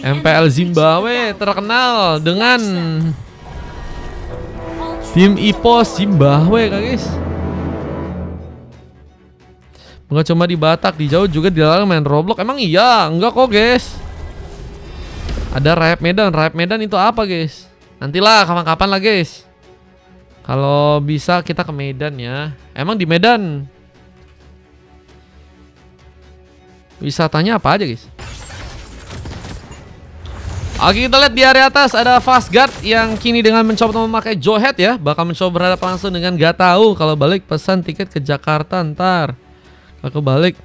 MPL Zimbabwe terkenal dengan tim EPOS Zimbabwe guys. Bukan cuma di Batak, di jauh juga dilarang main Roblox. Emang iya? Enggak kok guys. Ada Rayap Medan. Rayap Medan itu apa guys? Nantilah kapan-kapan lah guys. Kalau bisa kita ke Medan ya. Emang di Medan wisatanya apa aja guys? Oke, kita lihat di area atas ada Fast Guard yang kini dengan mencoba memakai Joehead ya. Bakal mencoba berhadapan langsung dengan gak tahu. Kalau balik pesan tiket ke Jakarta ntar. Aku balik.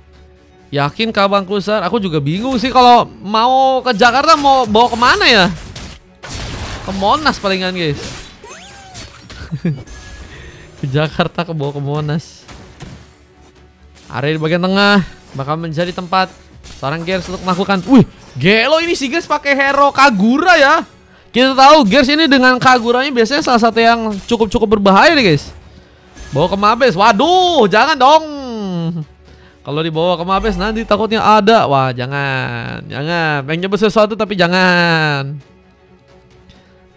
Yakin kah Bang Krusar? Aku juga bingung sih kalau mau ke Jakarta mau bawa kemana ya? Ke Monas palingan guys. Ke Jakarta ke bawa ke Monas. Area di bagian tengah bakal menjadi tempat seorang Gears untuk melakukan. Wih, gelo ini si Gears pakai hero Kagura ya. Kita tahu Gears ini dengan Kaguranya biasanya salah satu yang cukup berbahaya nih guys. Bawa ke Mabes. Waduh, jangan dong. Kalau dibawa ke Mabes nanti takutnya ada. Wah, jangan. Pengen nyoba sesuatu tapi jangan.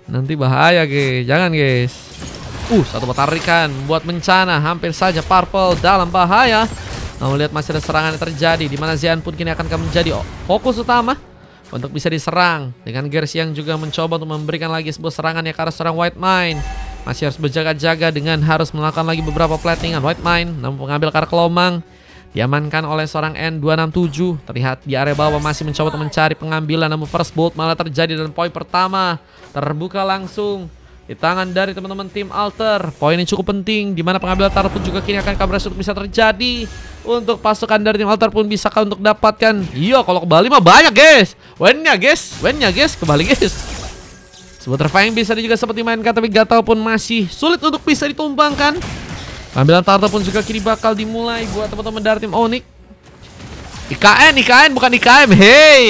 Nanti bahaya guys. Jangan guys. Satu tarikan buat bencana. Hampir saja Purple dalam bahaya. Namun lihat masih ada serangan yang terjadi. Dimana Zean pun kini akan menjadi fokus utama untuk bisa diserang. Dengan Gears yang juga mencoba untuk memberikan lagi sebuah serangan yang ke arah seorang White Mine. Masih harus berjaga-jaga dengan harus melakukan lagi beberapa platingan White Mine. Namun mengambil ke arah Kelomang. Diamankan oleh seorang N267. Terlihat di area bawah masih mencoba untuk mencari pengambilan. Namun first bolt malah terjadi dan poin pertama terbuka langsung di tangan dari teman-teman tim Alter. Poin ini cukup penting. Dimana pengambilan tar pun juga kini akan berhasil bisa terjadi. Untuk pasukan dari tim Alter pun bisakah untuk dapatkan. Iya, kalau kembali mah banyak guys. Win-nya guys. Kembali guys. Sebuah terfang bisa juga seperti mainkan. Tapi gak tahu pun masih sulit untuk bisa ditumbangkan. Pengambilan Tarta pun juga kini bakal dimulai buat teman-teman dari tim Onyx. IKN bukan IKM. Hey,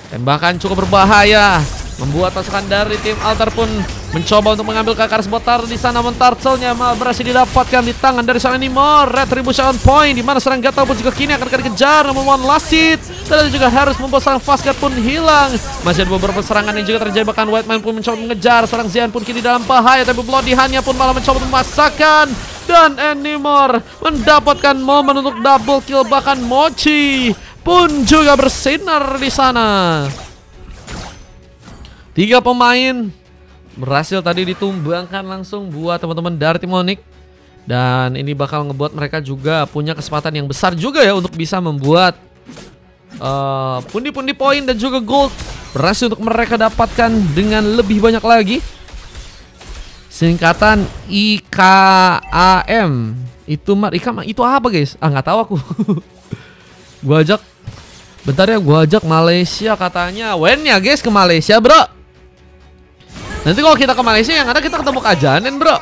tembakan cukup berbahaya. Membuat pasukan dari tim Alter pun mencoba untuk mengambil ke arah sebuah tar di sana. Mentarcelnya malah berhasil didapatkan di tangan dari seorang Nimor. Retribution point di mana seorang Gatau pun juga kini akan dikejar. Namun one last hit. Dan juga harus membuat seorang Fast Guard pun hilang. Masih ada beberapa serangan yang juga terjadi. Bahkan White Man pun mencoba mengejar. Seorang Zean pun kini dalam bahaya. Tapi Bloody Hand-nya pun malah mencoba memasakkan. Dan Animor mendapatkan momen untuk double kill. Bahkan Mochi pun juga bersinar di sana. 3 pemain berhasil tadi ditumbangkan langsung buat teman-teman dari tim Onyx. Dan ini bakal ngebuat mereka juga punya kesempatan yang besar juga ya untuk bisa membuat pundi-pundi poin dan juga gold. Berhasil untuk mereka dapatkan dengan lebih banyak lagi. Singkatan IKAM. Itu apa guys? Nggak tahu aku. Gua ajak. Bentar ya, gua ajak Malaysia katanya. Win-nya guys ke Malaysia bro. Nanti kalau kita ke Malaysia yang ada kita ketemu Kajanen bro.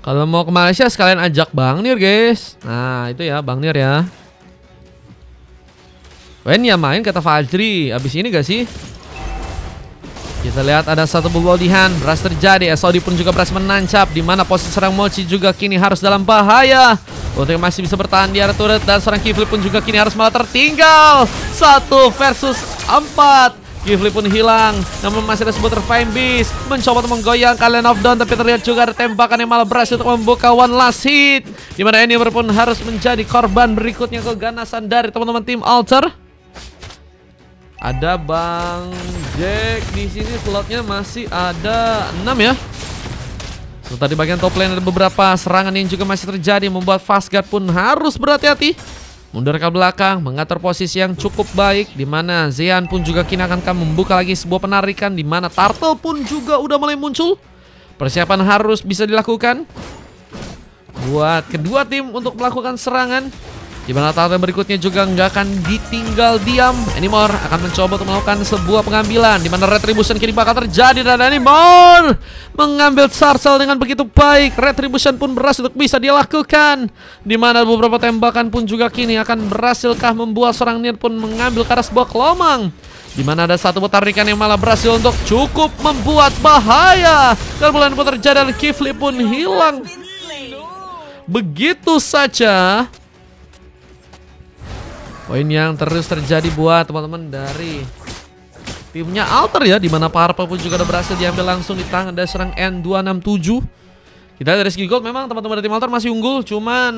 Kalau mau ke Malaysia sekalian ajak Bang Nir guys. Nah itu ya Bang Nir ya. Wen ya main kata Fajri. Abis ini gak sih? Kita lihat ada satu bubodihan berhasil terjadi. SOD pun juga berhasil menancap. Dimana posisi serang Mochi juga kini harus dalam bahaya. Untuk yang masih bisa bertahan di area turret. Dan seorang Kifli pun juga kini harus malah tertinggal 1 versus 4. Kifli pun hilang. Namun masih ada sebuah Terfine Beast mencoba untuk menggoyangkan Land of Dawn. Tapi terlihat juga ada tembakan yang malah berhasil untuk membuka one last hit. Dimana Enimer pun harus menjadi korban berikutnya keganasan dari teman-teman tim Alter. Ada Bang Jack di sini, slotnya masih ada 6 ya. Serta di bagian top lane ada beberapa serangan yang juga masih terjadi, membuat Fast Guard pun harus berhati-hati. Mundur ke belakang, mengatur posisi yang cukup baik. Dimana Zean pun juga kini akan membuka lagi sebuah penarikan. Dimana Turtle pun juga udah mulai muncul. Persiapan harus bisa dilakukan buat kedua tim untuk melakukan serangan. Dimana Turtle berikutnya juga nggak akan ditinggal diam. Animor akan mencoba untuk melakukan sebuah pengambilan. Dimana Retribution kini bakal terjadi. Dan Animor mengambil Sarcel dengan begitu baik. Retribution pun berhasil untuk bisa dilakukan. Dimana beberapa tembakan pun juga kini akan berhasilkah membuat seorang Nir pun mengambil ke arah sebuah kelomang. Dimana ada satu tarikan yang malah berhasil untuk cukup membuat bahaya. Dan bulan pun terjadi dan Kifli pun hilang. Begitu saja. Poin yang terus terjadi buat teman-teman dari timnya Alter ya, dimana Purple pun juga udah berhasil diambil langsung di tangan dari serang N267. Kita dari segi gold memang teman-teman dari tim Alter masih unggul, cuman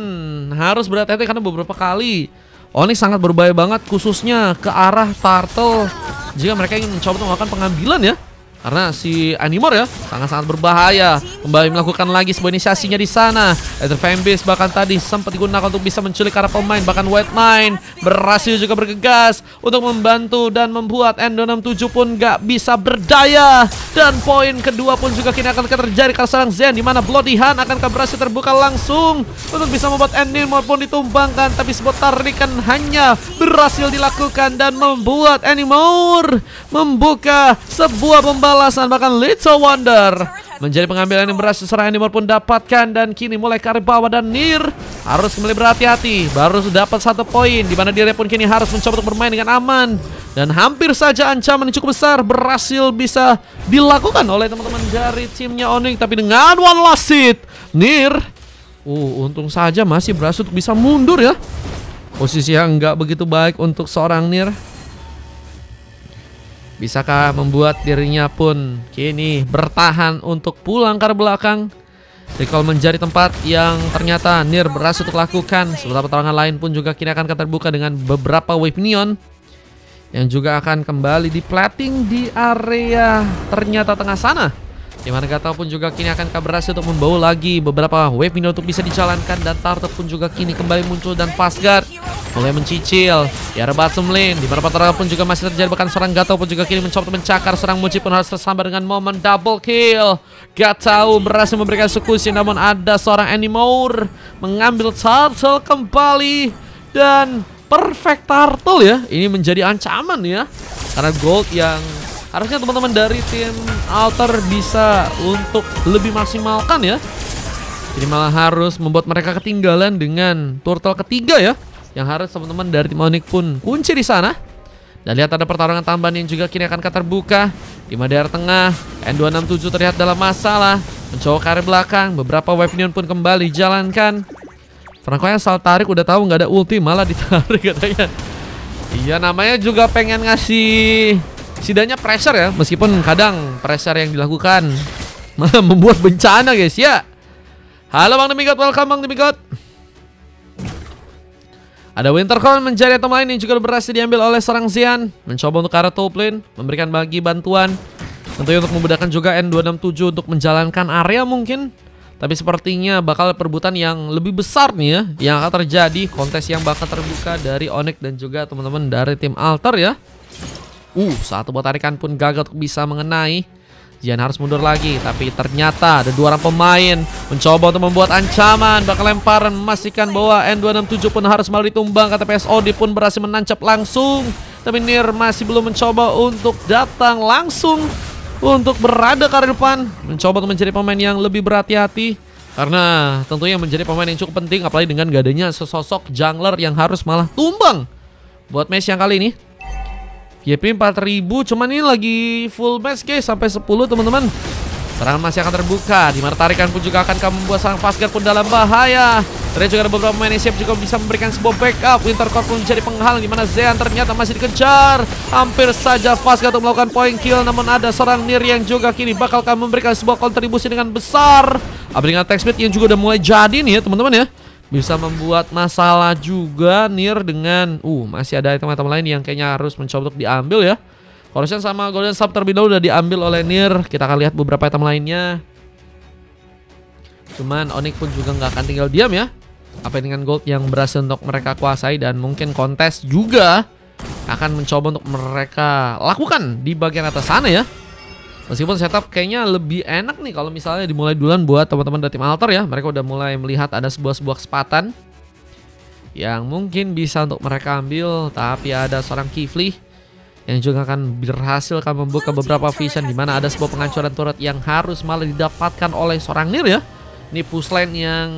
harus berhati-hati karena beberapa kali Onyx sangat berbahaya banget, khususnya ke arah Turtle jika mereka ingin mencoba untuk melakukan pengambilan ya. Karena si Animor ya sangat-sangat berbahaya. Kembali melakukan lagi sebuah inisiasinya di sana. Ether Fanbase bahkan tadi sempat digunakan untuk bisa menculik para pemain. Bahkan White Mine berhasil juga bergegas untuk membantu dan membuat N267 pun gak bisa berdaya. Dan poin kedua pun juga kini akan terjadi karena serang Zen, dimana Bloody Hand akan berhasil terbuka langsung untuk bisa membuat Animor pun ditumbangkan. Tapi sebuah tarikan hanya berhasil dilakukan dan membuat Animor membuka sebuah pembalasan. Bahkan Little Wonder menjadi pengambilan yang berhasil serang Animor pun dapatkan. Dan kini mulai karir bawah dan Nir harus kembali berhati-hati. Baru dapat 1 poin, dimana dia pun kini harus mencoba untuk bermain dengan aman. Dan hampir saja ancaman yang cukup besar berhasil bisa dilakukan oleh teman-teman dari timnya Onyx. Tapi dengan one last hit, Nir untung saja masih berhasil untuk bisa mundur ya. Posisi yang nggak begitu baik untuk seorang Nir. Bisakah membuat dirinya pun kini bertahan untuk pulang ke belakang? Recall menjadi tempat yang ternyata Nir berhasil untuk lakukan. Sementara pertarungan lain pun juga kini akan terbuka dengan beberapa wave neon yang juga akan kembali di plating di area ternyata tengah sana, dimana Gatal pun juga kini akan berhasil untuk membawa lagi beberapa wave neon untuk bisa dijalankan. Dan Turtle pun juga kini kembali muncul dan Fastguard mulai mencicil di arah bottom lane, dimana pertarungan pun juga masih terjadi. Bahkan serang Gatal pun juga kini mencoba untuk mencakar. Serang Muji pun harus tersambar dengan momen double kill. Gatal berhasil memberikan eksekusi, namun ada seorang Animor mengambil Turtle kembali. Dan perfect Turtle ya, ini menjadi ancaman ya, karena gold yang harusnya teman-teman dari tim Alter bisa untuk lebih maksimalkan ya. Jadi malah harus membuat mereka ketinggalan dengan turtle ketiga ya, yang harus teman-teman dari tim Onyx pun kunci di sana. Dan lihat ada pertarungan tambahan yang juga kini akan terbuka di daerah tengah. N267 terlihat dalam masalah, mencoba karir belakang. Beberapa wave neon pun kembali jalankan. Franco yang asal tarik udah tahu nggak ada ulti malah ditarik katanya. Iya, namanya juga pengen ngasih setidaknya pressure ya, meskipun kadang pressure yang dilakukan malah membuat bencana guys ya. Halo Bang Demigod, welcome Bang Demigod. Ada Wintercorn menjadi item lain yang juga berhasil diambil oleh serang Xian. Mencoba untuk ke arah top lane, memberikan bagi bantuan tentunya untuk memudahkan juga N267 untuk menjalankan area mungkin. Tapi sepertinya bakal perebutan yang lebih besar nih ya yang akan terjadi, kontes yang bakal terbuka dari Onyx dan juga teman-teman dari tim Alter ya. Satu buat tarikan pun gagal untuk bisa mengenai. Jian harus mundur lagi, tapi ternyata ada 2 orang pemain mencoba untuk membuat ancaman. Bakal lemparan memastikan bahwa N267 pun harus malah ditumbang. Kata PSOD pun berhasil menancap langsung. Tapi Nir masih belum mencoba untuk datang langsung untuk berada ke depan, mencoba untuk menjadi pemain yang lebih berhati-hati. Karena tentunya menjadi pemain yang cukup penting, apalagi dengan gak adanya sesosok jungler yang harus malah tumbang buat match yang kali ini. VIP 4000, cuman ini lagi full match guys, sampai 10 teman-teman. Serangan masih akan terbuka, dimana tarikan pun juga akan membuat serang Fastguard pun dalam bahaya. Ternyata juga ada beberapa pemain yang siap juga bisa memberikan sebuah backup. Wintercorn pun menjadi penghalang, dimana Zean ternyata masih dikejar. Hampir saja Fastguard untuk melakukan point kill, namun ada seorang Nir yang juga kini bakal memberikan sebuah kontribusi dengan besar. Apalagi dengan attack speed yang juga udah mulai jadi nih ya teman-teman ya. Bisa membuat masalah juga Nir dengan masih ada item-item lain yang kayaknya harus mencoba untuk diambil ya. Corrosion sama Golden Sub terlebih dahulu udah diambil oleh Nir. Kita akan lihat beberapa item lainnya. Cuman Onyx pun juga nggak akan tinggal diam ya. Apa dengan gold yang berhasil untuk mereka kuasai, dan mungkin kontes juga akan mencoba untuk mereka lakukan di bagian atas sana ya. Meskipun setup kayaknya lebih enak nih kalau misalnya dimulai duluan buat teman-teman dari tim Alter ya. Mereka udah mulai melihat ada sebuah kesempatan yang mungkin bisa untuk mereka ambil. Tapi ada seorang Kifli yang juga akan berhasil membuka beberapa vision, di mana ada sebuah penghancuran turret yang harus malah didapatkan oleh seorang Nir ya. Ini pusline yang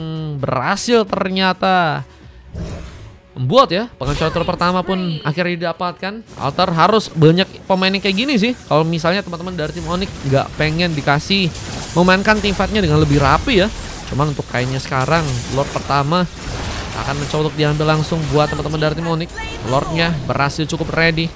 berhasil ternyata membuat ya penghancuran turret pertama pun akhirnya didapatkan. Alter harus banyak pemain yang kayak gini sih. Kalau misalnya teman-teman dari tim Onyx nggak pengen dikasih memainkan tim fightnya dengan lebih rapi ya. Cuman untuk kayaknya sekarang Lord pertama akan mencoba untuk diambil langsung buat teman-teman dari tim Onyx. Lordnya berhasil cukup ready,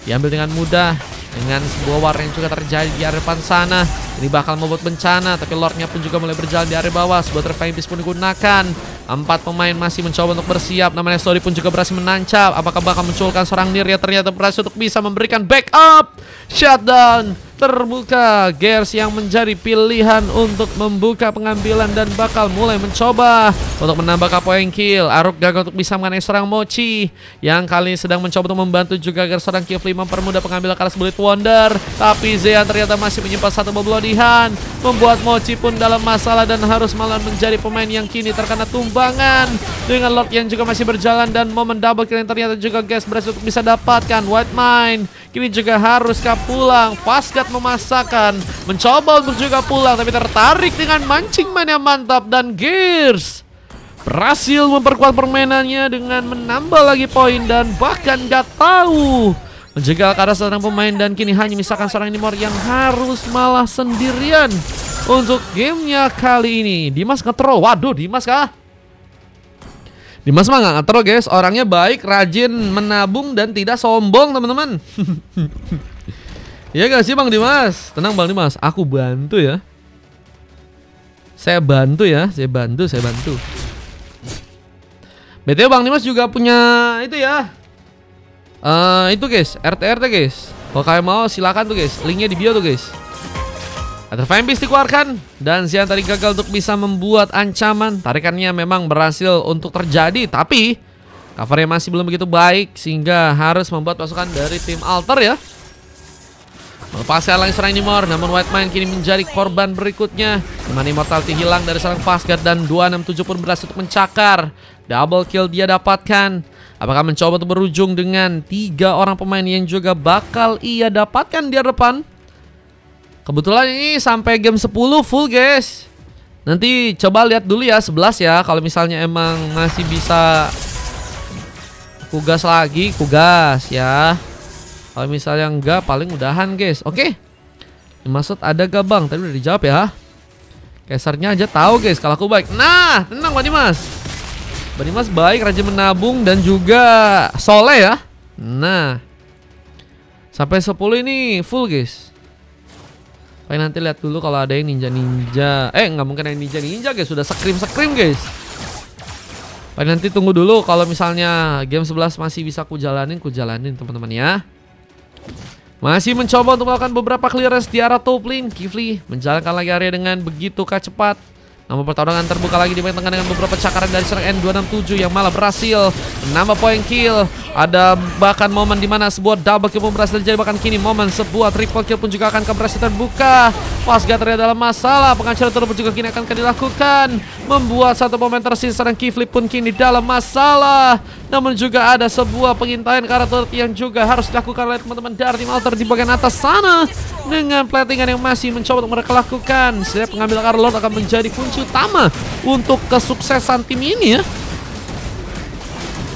diambil dengan mudah dengan sebuah war yang juga terjadi di area depan sana. Ini bakal membuat bencana, tapi Lordnya pun juga mulai berjalan di area bawah. Sebuah Trevine Beast pun digunakan. 4 pemain masih mencoba untuk bersiap. Namanya Story pun juga berhasil menancap. Apakah bakal munculkan seorang Nier yang ternyata berhasil untuk bisa memberikan backup. Shutdown terbuka. Gears yang menjadi pilihan untuk membuka pengambilan dan bakal mulai mencoba untuk menambah poin kill. Aruk gagal untuk bisa mengenai seorang Mochi yang kali ini sedang mencoba untuk membantu juga agar seorang Kifli mempermudah pengambilan Karas Bullet Wonder. Tapi Zean ternyata masih menyimpan satu bobolodihan, membuat Mochi pun dalam masalah dan harus malah menjadi pemain yang kini terkena tumbangan dengan Lord yang juga masih berjalan dan momen double kill yang ternyata juga guys berhasil untuk bisa dapatkan. White Mind kini juga haruskah pulang. Fastgat memasakkan, mencoba untuk juga pulang, tapi tertarik dengan mancing man yang mantap. Dan Gears berhasil memperkuat permainannya dengan menambah lagi poin dan bahkan gak tahu menjegal ke arah seorang pemain. Dan kini hanya misalkan seorang Nimor yang harus malah sendirian untuk gamenya kali ini. Dimas ngetro, waduh Dimas kah? Dimas mah gak ngetro guys, orangnya baik, rajin, menabung dan tidak sombong teman-teman. Iya gak sih Bang Dimas? Tenang Bang Dimas, aku bantu ya. Saya bantu ya, saya bantu. BTW Bang Dimas juga punya itu ya. Itu guys, RT guys. Kalau kalian mau silakan tuh guys, linknya di bio tuh guys. Trevine Beast dikeluarkan dan Zean tadi gagal untuk bisa membuat ancaman. Tarikannya memang berhasil untuk terjadi, tapi covernya masih belum begitu baik sehingga harus membuat pasukan dari tim Alter ya. Melepaskan lagi seorang Nimor, namun White Mind kini menjadi korban berikutnya. Dimana Immortality hilang dari seorang Fastguard dan 267 pun berhasil untuk mencakar. Double kill dia dapatkan. Apakah mencoba untuk berujung dengan 3 orang pemain yang juga bakal ia dapatkan di depan? Kebetulan ini sampai game 10 full guys. Nanti coba lihat dulu ya 11 ya. Kalau misalnya emang masih bisa kugas lagi, kugas ya. Kalau misalnya enggak, paling udahan guys. Oke. Maksud ada gak Bang? Tadi udah dijawab ya. Kesernya aja tahu guys kalau aku baik. Nah, tenang Bang Dimas. Bang Dimas baik, rajin menabung dan juga soleh ya. Nah, sampai 10 ini full guys. Paling nanti lihat dulu kalau ada yang ninja-ninja. Nggak mungkin yang ninja-ninja guys. Sudah scream guys. Paling nanti tunggu dulu. Kalau misalnya game 11 masih bisa ku jalanin teman-teman ya. Masih mencoba untuk melakukan beberapa clearance di arah top lane. Kifli menjalankan lagi area dengan begitu cepat. Namun pertarungan terbuka lagi di bagian tengah dengan beberapa cakaran dari serang N267 yang malah berhasil menambah poin kill. Ada bahkan momen dimana sebuah double kill pun berhasil terjadi. Bahkan kini momen sebuah triple kill pun juga akan berhasil terbuka. Fastguard ternyata dalam masalah. Pengancaran turun pun juga kini akan dilakukan, membuat satu momen tersisa. Serang Kifli pun kini dalam masalah. Namun juga ada sebuah pengintaian ke arah turret yang juga harus dilakukan oleh teman-teman dari tim Alter di bagian atas sana. Dengan platingan yang masih mencoba untuk mereka lakukan. Setiap pengambil Karl Lord akan menjadi kunci utama untuk kesuksesan tim ini ya.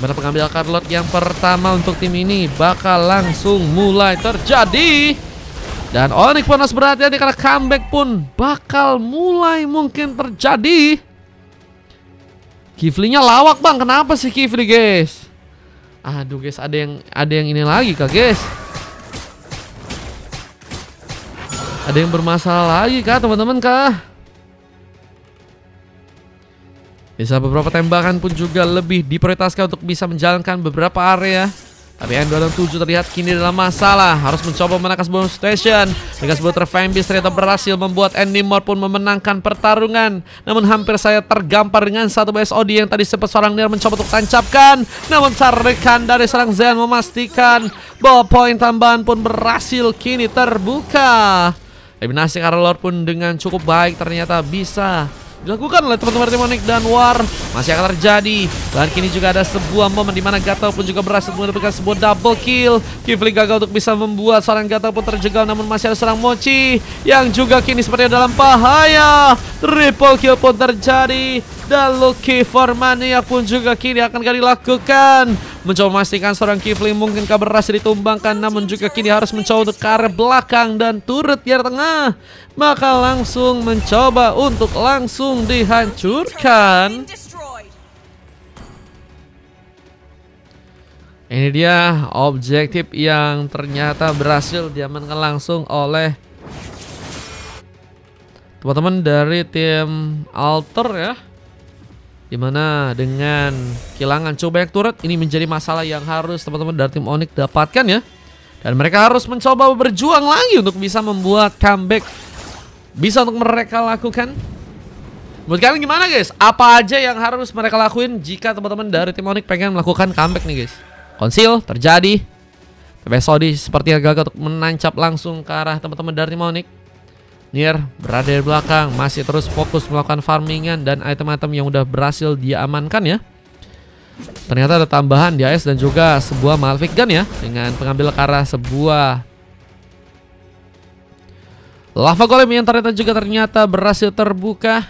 Pada pengambil Karl Lord yang pertama untuk tim ini bakal langsung mulai terjadi. Dan Onyx pun harus berhati-hati karena comeback pun bakal mulai mungkin terjadi. Kiflinya lawak Bang, kenapa sih Kifli guys? Aduh guys, ada yang ini lagi kah guys? Ada yang bermasalah lagi kah teman-teman kah? Bisa beberapa tembakan pun juga lebih diprioritaskan untuk bisa menjalankan beberapa area. Tapi N267 terlihat kini dalam masalah. Harus mencoba menangkap sebuah station. Dengan sebuah Trevine Beast ternyata berhasil membuat N-Nimor pun memenangkan pertarungan. Namun hampir saya tergampar dengan satu BSOD yang tadi sempat seorang Nier mencoba untuk tancapkan. Namun tarikan dari serang Zean memastikan bahwa poin tambahan pun berhasil kini terbuka. Eliminasi Karl Lord pun dengan cukup baik ternyata bisa dilakukan oleh teman-teman tim Onyx dan war masih akan terjadi. Dan kini juga ada sebuah momen di mana Gato pun juga berhasil mendapatkan sebuah double kill. Kifli gagal untuk bisa membuat seorang Gato pun terjegal, namun masih ada seorang Mochi yang juga kini sepertinya dalam bahaya. Triple kill pun terjadi dan Lucky Formania pun juga kini akan dilakukan. Mencoba memastikan seorang Kifli mungkin berhasil ditumbangkan, namun juga kini harus mencoba untuk ke arah belakang dan turret di arah tengah. Maka langsung mencoba untuk langsung dihancurkan. Ini dia objektif yang ternyata berhasil diamankan langsung oleh teman-teman dari tim Alter ya. Dimana dengan kehilangan cukup banyak turret, ini menjadi masalah yang harus teman-teman dari tim Onyx dapatkan ya. Dan mereka harus mencoba berjuang lagi untuk bisa membuat comeback. Bisa untuk mereka lakukan. Menurut kalian gimana guys? Apa aja yang harus mereka lakuin jika teman-teman dari tim Onyx pengen melakukan comeback nih guys? Konsil terjadi. PBSOD sepertinya gagal untuk menancap langsung ke arah teman-teman dari tim Onyx. Nier berada di belakang, masih terus fokus melakukan farmingan dan item-item yang udah berhasil dia amankan ya. Ternyata ada tambahan di AS dan juga sebuah Malfic Gun ya, dengan pengambil ke arah sebuah lava golem yang ternyata berhasil terbuka.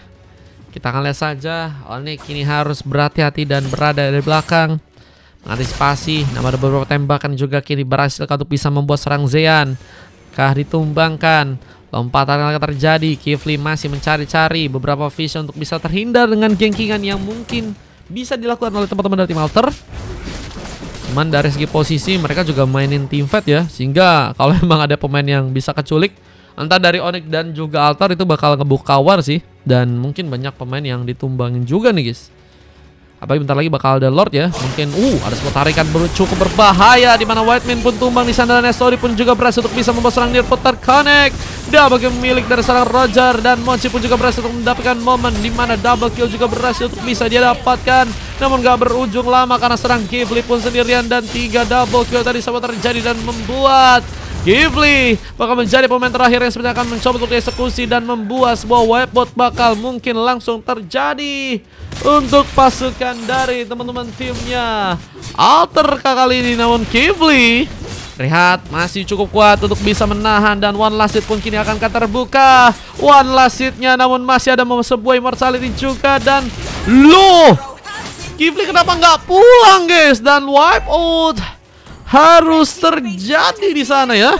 Kita akan lihat saja, Onyx kini harus berhati-hati dan berada di belakang, mengantisipasi. Nama ada beberapa tembakan juga kini berhasil untuk bisa membuat serang Zean kah ditumbangkan. Lompatan yang akan terjadi. Kifli masih mencari-cari beberapa vision untuk bisa terhindar dengan gengkingan yang mungkin bisa dilakukan oleh teman-teman dari tim Alter. Cuman dari segi posisi mereka juga mainin team fight ya, sehingga kalau memang ada pemain yang bisa keculik entah dari Onyx dan juga Alter, itu bakal ngebuka war sih. Dan mungkin banyak pemain yang ditumbangin juga nih guys. Apalagi bentar lagi bakal ada Lord ya. Mungkin ada sebuah tarikan cukup berbahaya, di mana White Man pun tumbang di sana, dan Nestori pun juga berhasil untuk bisa membawa serang Nier putar connect. Dia bagi milik dari serang Roger, dan Mochi pun juga berhasil untuk mendapatkan momen di mana double kill juga berhasil untuk bisa dia dapatkan. Namun gak berujung lama karena serang Kifli pun sendirian, dan 3 double kill tadi sempat terjadi dan membuat Kifli bakal menjadi pemain terakhir yang sebenarnya akan mencoba untuk dieksekusi dan membuat sebuah wipebot bakal mungkin langsung terjadi untuk pasukan dari teman-teman timnya Alter kali ini. Namun Kifli lihat masih cukup kuat untuk bisa menahan, dan one last hit pun kini akan terbuka. One last hitnya, namun masih ada sebuah immortality juga, dan loh, Kifli kenapa nggak pulang guys? Dan wipe out harus terjadi di sana ya.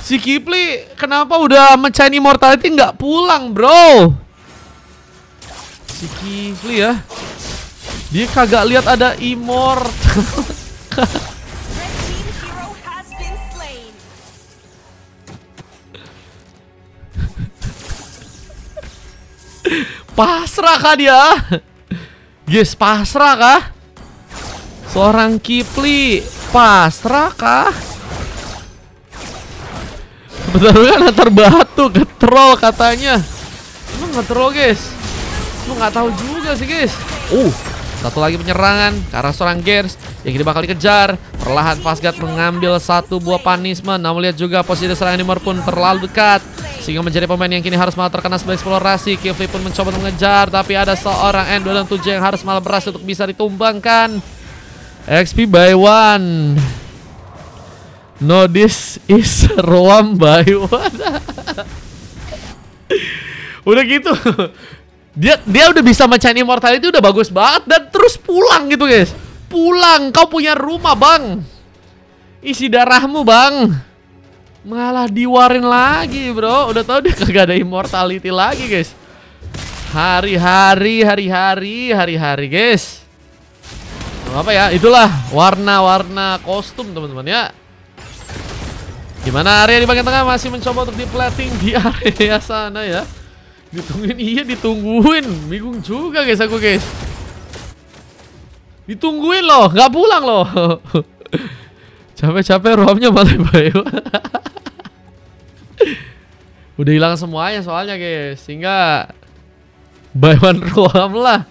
Si Kifli kenapa udah mecahin immortality nggak pulang bro? Si Kifli ya, dia kagak lihat ada immortal. Pasrah kah dia? Yes, pasrah kah? Seorang Kifli pasrah kah? Betul kan, antar batu nge-troll katanya. Lu nge-troll guys? Lu nggak tahu juga sih guys. Satu lagi penyerangan ke arah seorang Gears yang kini bakal dikejar. Perlahan Fastguard mengambil satu buah punishment. Namun lihat juga posisi serangan Nimor pun terlalu dekat, sehingga menjadi pemain yang kini harus malah terkena sebagai eksplorasi. Kifli pun mencoba mengejar, tapi ada seorang N267 yang harus malah berhasil untuk bisa ditumbangkan. XP by one. No, this is Roam by one. Udah gitu. Dia udah bisa mecahin immortality, udah bagus banget, dan terus pulang gitu guys. Pulang, kau punya rumah bang, isi darahmu bang, malah diwarin lagi bro. Udah tahu dia kagak ada immortality lagi guys. Hari-hari guys. Apa ya, itulah warna-warna kostum teman-teman ya. Gimana area di bagian tengah masih mencoba untuk di-plating di area sana ya. Ditungguin, iya ditungguin. Bingung juga guys aku guys. Ditungguin loh, nggak pulang loh. Capek-capek roamnya malah bayu. Udah hilang semuanya soalnya guys, sehingga buy one roam lah.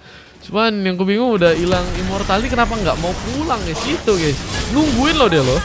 Cuman yang aku bingung udah hilang immortality, kenapa nggak mau pulang guys? Itu guys, nungguin loh dia loh.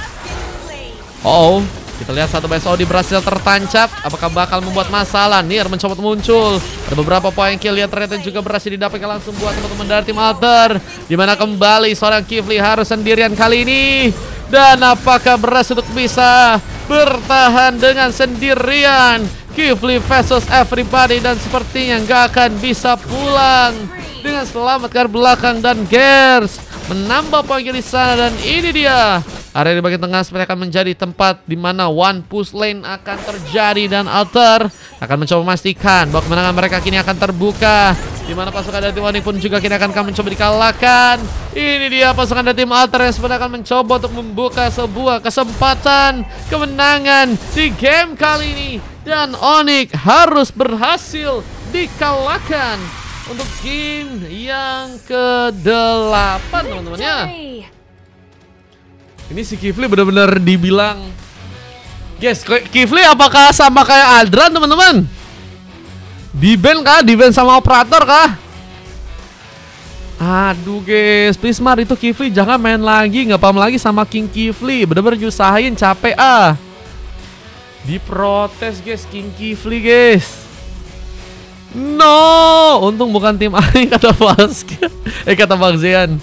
Kita lihat satu BSOD berhasil tertancap. Apakah bakal membuat masalah? Nier mencoba muncul. Ada beberapa poin kill yang ternyata juga berhasil didapatkan langsung buat teman-teman dari tim Alter. Dimana kembali seorang Kifli harus sendirian kali ini. Dan apakah berhasil untuk bisa bertahan dengan sendirian? Kifli versus everybody, dan sepertinya nggak akan bisa pulang dengan selamat ke belakang, dan Gears menambah poin kill di sana. Dan ini dia Area di bagian tengah seperti akan menjadi tempat di mana one push lane akan terjadi dan Alter akan mencoba memastikan bahwa kemenangan mereka kini akan terbuka. Di mana pasukan dari tim Onyx pun juga kini akan mencoba dikalahkan. Ini dia pasukan dari tim Alter yang sebenarnya akan mencoba untuk membuka sebuah kesempatan kemenangan di game kali ini. Dan Onyx harus berhasil dikalahkan untuk game yang ke-8 teman-teman ya. Ini si Kifli benar-benar dibilang, guys, Kifli apakah sama kayak Aldran teman-teman? Di-ban kah? Di-ban sama operator kah? Aduh guys, please Mar, itu Kifli jangan main lagi, nggak paham lagi sama King Kifli. Bener-bener nyusahin, capek ah. Diprotes guys, King Kifli guys. No, untung bukan tim Aing kata Basket. Kata Bang Zean.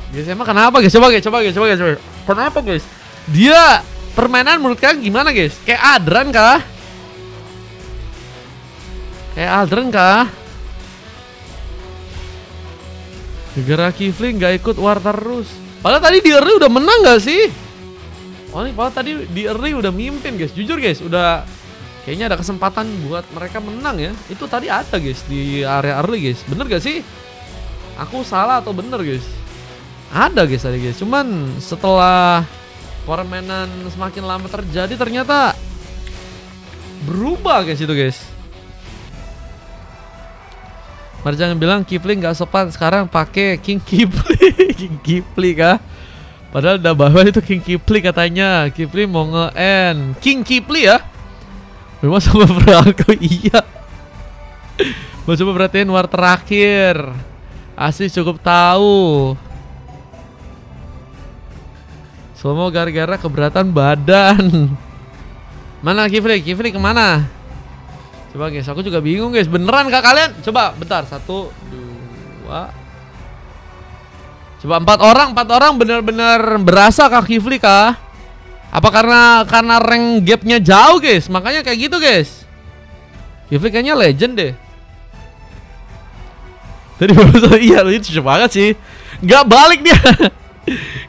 Guys, emang kenapa guys? Coba guys. Kenapa guys? Dia permainan menurut kalian gimana guys? Kayak Adran kah? Gara-gara Kifli nggak ikut war terus. Padahal tadi di early udah menang gak sih? Oh ini padahal tadi di early udah mimpin guys. Jujur guys, udah kayaknya ada kesempatan buat mereka menang ya. Itu tadi ada guys di area early guys. Bener gak sih? Aku salah atau bener guys? Ada guys tadi guys, cuman setelah permainan semakin lama terjadi ternyata berubah guys itu guys. Marjang bilang Kifli nggak sopan sekarang pakai King Kifli. King Kifli kah? Padahal udah bawah itu King Kifli katanya. Kifli mau nge-end King Kifli ya? Memang sama Franco iya. Mau coba perhatiin war terakhir. Asli cukup tahu. Semua gara-gara keberatan badan. Mana Kifli? Kifli kemana? Coba guys, aku juga bingung guys. Beneran kah kalian? Coba bentar, 1, 2. Coba 4 orang bener-bener berasa kah Kifli kah? Apa karena rank gapnya jauh guys? Makanya kayak gitu guys. Kifli kayaknya legend deh. Tadi baru iya lu itu banget sih. Nggak balik dia.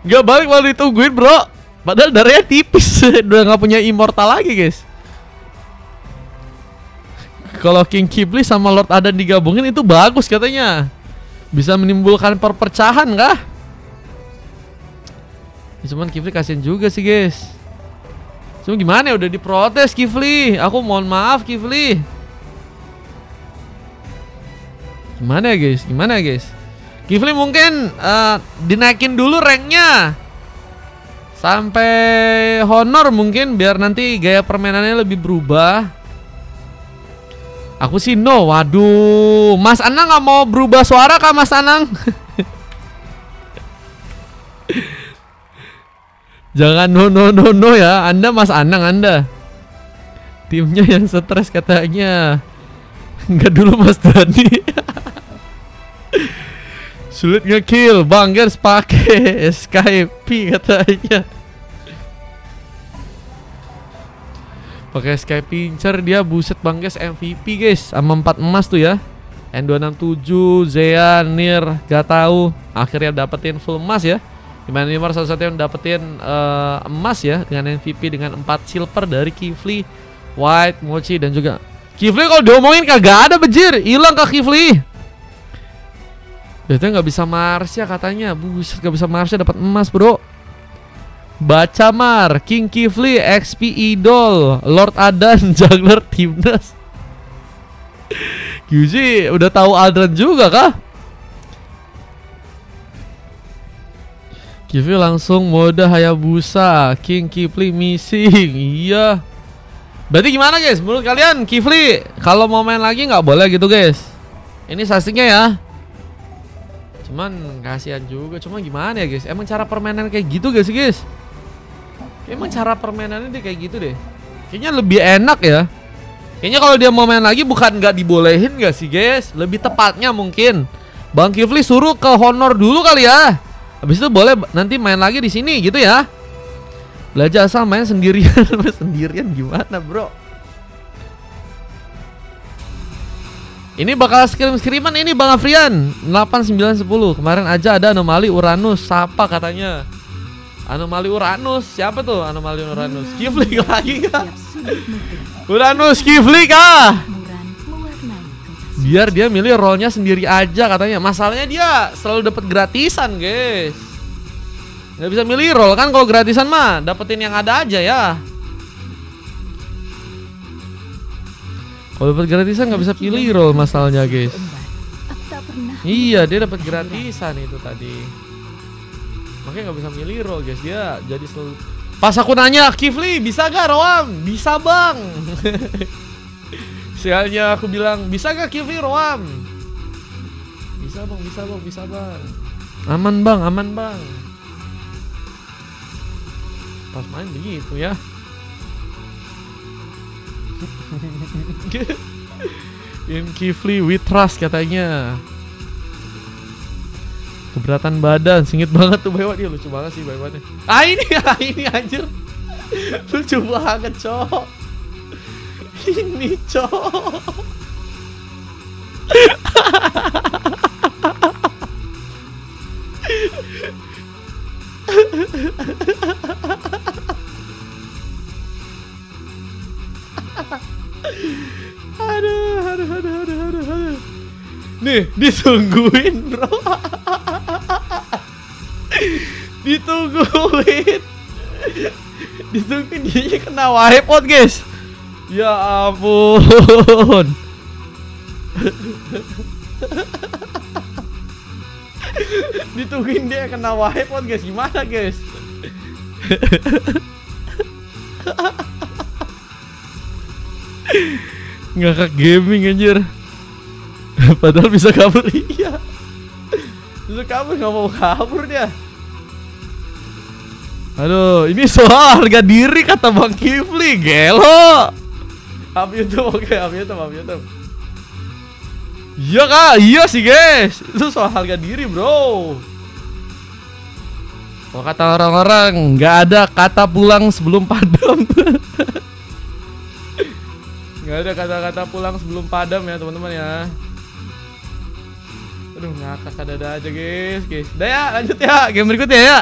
Nggak balik malah ditungguin bro. Padahal darahnya tipis. Udah nggak punya immortal lagi guys. Kalau King Kifli sama Lord Adan digabungin itu bagus katanya. Bisa menimbulkan perpecahan kah? Ya, cuman Kifli kasihan juga sih guys. Cuma gimana ya udah diprotes Kifli. Aku mohon maaf Kifli. Gimana ya guys? Kifli mungkin dinaikin dulu ranknya sampai honor mungkin biar nanti gaya permainannya lebih berubah. Aku sih no. Waduh, Mas Anang nggak mau berubah suara kah Mas Anang? Jangan no ya, Anda Mas Anang Anda. Timnya yang stres katanya. Enggak dulu Mas Dani. Sulit nge-kill, Bang Gers pakai Skype katanya. Pakai Sky Pincer dia buset Bang Gers MVP guys sama 4 emas tuh ya. N267, Zean, Nir, gak tahu akhirnya dapetin full emas ya. Dimana Nimar salah-satu yang dapetin emas ya dengan MVP dengan 4 silver dari Kifli, White, Mochi dan juga Kifli. Kalau diomongin kagak ada bejir, hilang Kak Kifli. Biasanya nggak bisa Marsha katanya. Buset, nggak bisa Marsha dapat emas bro. Baca Mar, King Kifli, XP Idol, Lord Adan, Juggler Timnas. QG udah tahu Aldran juga kah? Kifli langsung mode Hayabusa. King Kifli missing. Iya. Berarti gimana guys? Menurut kalian Kifli kalau mau main lagi nggak boleh gitu guys? Ini sastinya ya. Cuman kasihan juga. Cuman gimana ya guys? Emang cara permainan kayak gitu gak sih guys? Emang cara permainannya dia kayak gitu deh. Kayaknya lebih enak ya. Kayaknya kalau dia mau main lagi bukan nggak dibolehin gak sih guys? Lebih tepatnya mungkin Bang Kifli suruh ke honor dulu kali ya. Habis itu boleh nanti main lagi di sini gitu ya. Belajar asal main sendirian. Sendirian gimana bro? Ini bakal skrim-skriman ini Bang Afrian 8, 9, 10. Kemarin aja ada anomali Uranus Sapa katanya. Anomali Uranus. Siapa tuh anomali Uranus? Kifli lagi kah? Uranus Kifli kah? Biar dia milih role-nya sendiri aja katanya. Masalahnya dia selalu dapat gratisan, guys. Nggak bisa milih role kan, kalau gratisan mah dapetin yang ada aja ya. Kalau dapat gratisan nggak bisa pilih role masalahnya, guys. Iya, dia dapat gratisan itu tadi. Makanya nggak bisa milih role, guys. Dia jadi selalu. Pas aku nanya, Kifli bisa gak Roam? Bisa bang. Sialnya aku bilang, bisa gak Kifli Roam? Bisa bang, bisa bang, bisa bang. Aman bang, aman bang. Pas main begitu ya. In Kifli we trust katanya. Keberatan badan, singit banget tuh Baywan. Dia lucu banget sih Baywannya. Ini anjir. Lucu banget, cok. Ini, cok. Aduh. Nih, ditungguin, bro. Ditungguin dia kena wipeout, guys. Ya ampun. Ditungguin dia kena wipeout, guys. Gimana, guys? Ngakak gaming anjir. Padahal bisa kabur. Iya. Bisa kabur, nggak mau kabur dia. Aduh, ini soal harga diri kata Bang Kifli. Gelo. Up YouTube, oke, up YouTube. Iya kak, iya sih guys. Itu soal harga diri, bro. Kalau kata orang-orang, nggak ada kata pulang sebelum padam. Nggak ada kata-kata pulang sebelum padam ya teman-teman ya. Aduh, ngakak ada aja guys. Udah ya, lanjut ya game berikutnya ya.